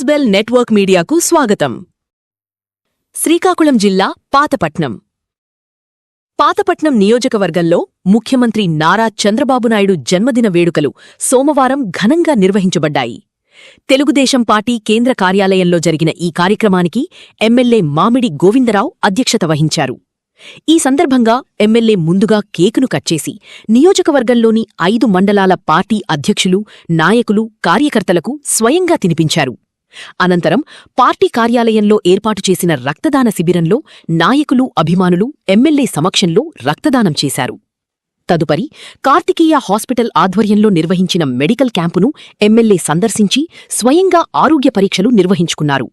న్యూస్బెల్ network మీడియాకు స్వాగతం. శ్రీకాకుళం జిల్లా పాతపట్నం నియోజకవర్గంలో ముఖ్యమంత్రి నారా చంద్రబాబు నాయుడు జన్మదిన వేడుకలు సోమవారం ఘనంగా నిర్వహించబడ్డాయి. తెలుగుదేశం పార్టీ కేంద్ర కార్యాలయంలో జరిగిన ఈ కార్యక్రమానికి ఎమ్మెల్యే మామిడి గోవిందరావు అధ్యక్షత వహించారు. ఈ సందర్భంగా ఎమ్మెల్యే ముందుగా కేకును కట్ చేసి నియోజకవర్గంలోని 5 మండలాల పార్టీ అధ్యక్షులు, నాయకులు, కార్యకర్తలకు స్వయంగా తినిపించారు. అనంతరం పార్టీ కార్యాలయంలో ఏర్పాటు చేసిన రక్తదాన శిబిరంలో నాయకులు, అభిమానులు ఎమ్మెల్యే సమక్షంలో రక్తదానం చేశారు. తదుపరి కార్తికేయ హాస్పిటల్ ఆధ్వర్యంలో నిర్వహించిన మెడికల్ క్యాంపును ఎమ్మెల్యే సందర్శించి స్వయంగా ఆరోగ్య పరీక్షలు నిర్వహించుకున్నారు.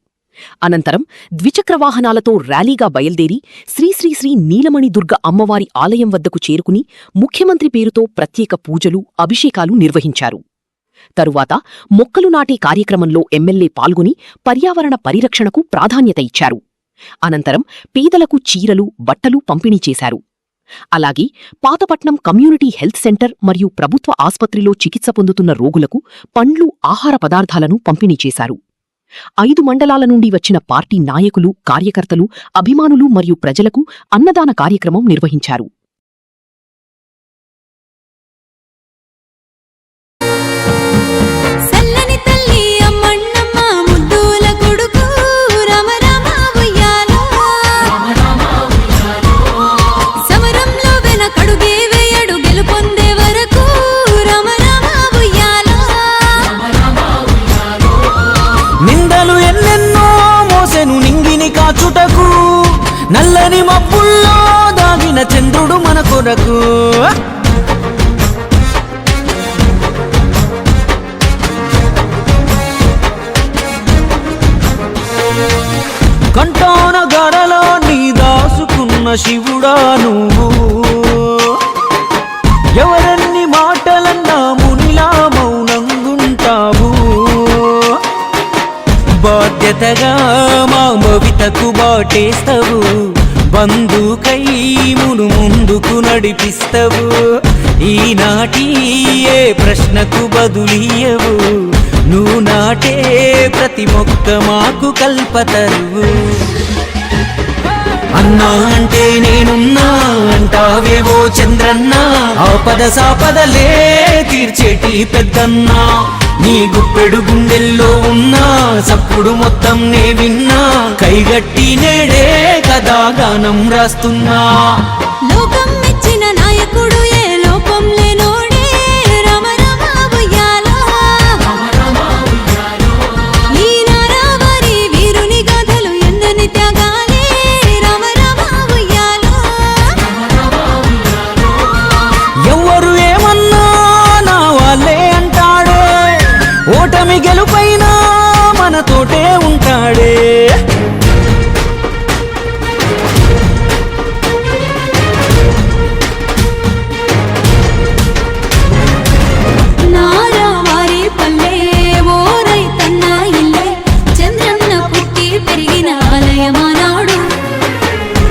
అనంతరం ద్విచక్ర వాహనాలతో ర్యాలీగా బయల్దేరి శ్రీ నీలమణి దుర్గ అమ్మవారి ఆలయం వద్దకు చేరుకుని ముఖ్యమంత్రి పేరుతో ప్రత్యేక పూజలు, అభిషేకాలు నిర్వహించారు. తరువాత మొక్కలు నాటే కార్యక్రమంలో ఎమ్మెల్యే పాల్గొని పర్యావరణ పరిరక్షణకు ప్రాధాన్యత ఇచ్చారు. అనంతరం పేదలకు చీరలు, బట్టలు పంపిణీ చేశారు. అలాగే పాతపట్నం కమ్యూనిటీ హెల్త్ సెంటర్ మరియు ప్రభుత్వ ఆస్పత్రిలో చికిత్స పొందుతున్న రోగులకు పండ్లు, ఆహార పదార్థాలను పంపిణీ చేశారు. 5 మండలాల నుండి వచ్చిన పార్టీ నాయకులు, కార్యకర్తలు, అభిమానులు మరియు ప్రజలకు అన్నదాన కార్యక్రమం నిర్వహించారు. కాచుటకు నల్లని మబ్బుల్లో దాగిన చంద్రుడు మన కొరకు కంటాన గడలో నీ దాసుకున్న శివుడా నువ్వు ఎవరన్ని మాటలన్నా మునిలా మౌనంగుంటావు బాధ్యతగా మా భవితకు బాటేస్తావు బంధుకై మును ముందుకు నడిపిస్తావు ఈనాటి ఏ ప్రశ్నకు బదులియవు నువ్వు నాటే ప్రతి మొక్క మాకు కల్పతరువు అన్నా అంటే నేనున్నా అంటావేవో చంద్రన్న ఆపద సాపదలే తీర్చేటి పెద్దన్నా నీ గుప్పెడు గుండెల్లో ఉన్నా సప్పుడు మొత్తం నే విన్నా కైగట్టి నేడే కదా గానం రాస్తున్నా లోకం మెచ్చిన నాయకుడు